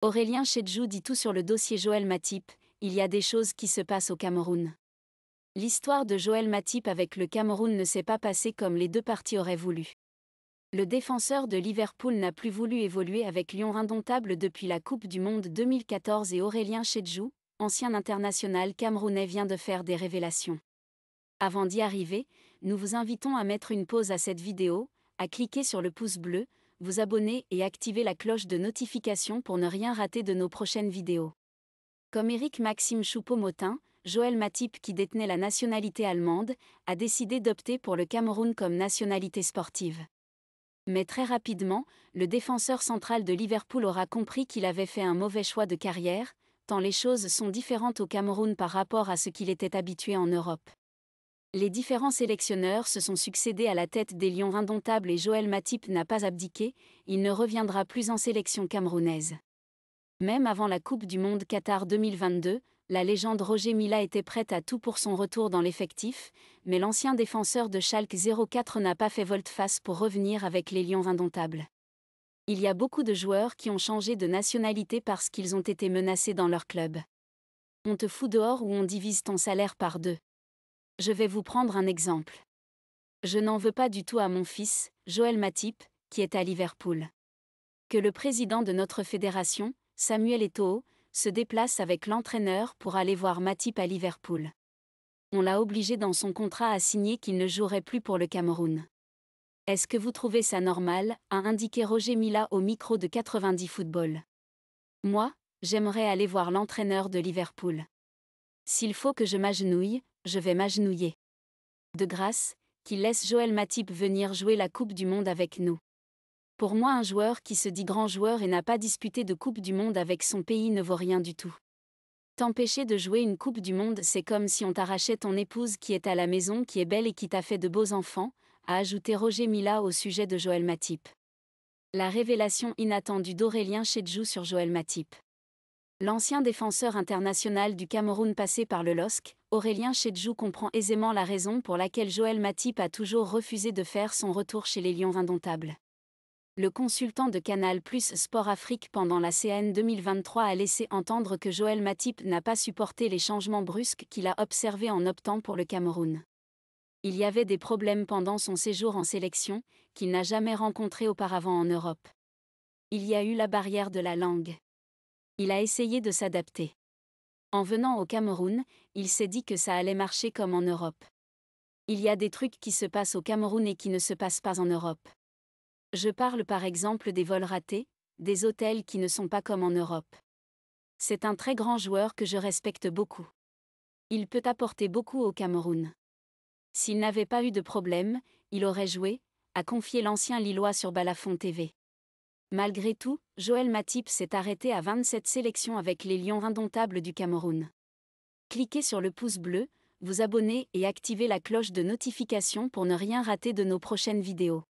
Aurélien Chedjou dit tout sur le dossier Joël Matip, il y a des choses qui se passent au Cameroun. L'histoire de Joël Matip avec le Cameroun ne s'est pas passée comme les deux parties auraient voulu. Le défenseur de Liverpool n'a plus voulu évoluer avec Lyon indomptable depuis la Coupe du Monde 2014 et Aurélien Chedjou, ancien international camerounais, vient de faire des révélations. Avant d'y arriver, nous vous invitons à mettre une pause à cette vidéo, à cliquer sur le pouce bleu, vous abonner et activer la cloche de notification pour ne rien rater de nos prochaines vidéos. Comme Éric Maxime Choupo-Moting, Joël Matip, qui détenait la nationalité allemande, a décidé d'opter pour le Cameroun comme nationalité sportive. Mais très rapidement, le défenseur central de Liverpool aura compris qu'il avait fait un mauvais choix de carrière, tant les choses sont différentes au Cameroun par rapport à ce qu'il était habitué en Europe. Les différents sélectionneurs se sont succédé à la tête des Lions indomptables et Joël Matip n'a pas abdiqué, il ne reviendra plus en sélection camerounaise. Même avant la Coupe du Monde Qatar 2022, la légende Roger Milla était prête à tout pour son retour dans l'effectif, mais l'ancien défenseur de Schalke 04 n'a pas fait volte-face pour revenir avec les Lions indomptables. Il y a beaucoup de joueurs qui ont changé de nationalité parce qu'ils ont été menacés dans leur club. On te fout dehors ou on divise ton salaire par deux. Je vais vous prendre un exemple. Je n'en veux pas du tout à mon fils, Joël Matip, qui est à Liverpool. Que le président de notre fédération, Samuel Eto'o, se déplace avec l'entraîneur pour aller voir Matip à Liverpool. On l'a obligé dans son contrat à signer qu'il ne jouerait plus pour le Cameroun. Est-ce que vous trouvez ça normal, a indiqué Roger Milla au micro de 90 Football. Moi, j'aimerais aller voir l'entraîneur de Liverpool. S'il faut que je m'agenouille, je vais m'agenouiller. De grâce, qu'il laisse Joël Matip venir jouer la Coupe du Monde avec nous. Pour moi, un joueur qui se dit grand joueur et n'a pas disputé de Coupe du Monde avec son pays ne vaut rien du tout. T'empêcher de jouer une Coupe du Monde, c'est comme si on t'arrachait ton épouse qui est à la maison, qui est belle et qui t'a fait de beaux enfants, a ajouté Roger Milla au sujet de Joël Matip. La révélation inattendue d'Aurélien Chedjou sur Joël Matip. L'ancien défenseur international du Cameroun passé par le LOSC, Aurélien Chedjou comprend aisément la raison pour laquelle Joël Matip a toujours refusé de faire son retour chez les Lions indomptables. Le consultant de Canal+ Sport Afrique pendant la CAN 2023 a laissé entendre que Joël Matip n'a pas supporté les changements brusques qu'il a observés en optant pour le Cameroun. Il y avait des problèmes pendant son séjour en sélection, qu'il n'a jamais rencontrés auparavant en Europe. Il y a eu la barrière de la langue. Il a essayé de s'adapter. En venant au Cameroun, il s'est dit que ça allait marcher comme en Europe. Il y a des trucs qui se passent au Cameroun et qui ne se passent pas en Europe. Je parle par exemple des vols ratés, des hôtels qui ne sont pas comme en Europe. C'est un très grand joueur que je respecte beaucoup. Il peut apporter beaucoup au Cameroun. S'il n'avait pas eu de problème, il aurait joué, a confié l'ancien Lillois sur Balafon TV. Malgré tout, Joël Matip s'est arrêté à 27 sélections avec les Lions indomptables du Cameroun. Cliquez sur le pouce bleu, vous abonner et activez la cloche de notification pour ne rien rater de nos prochaines vidéos.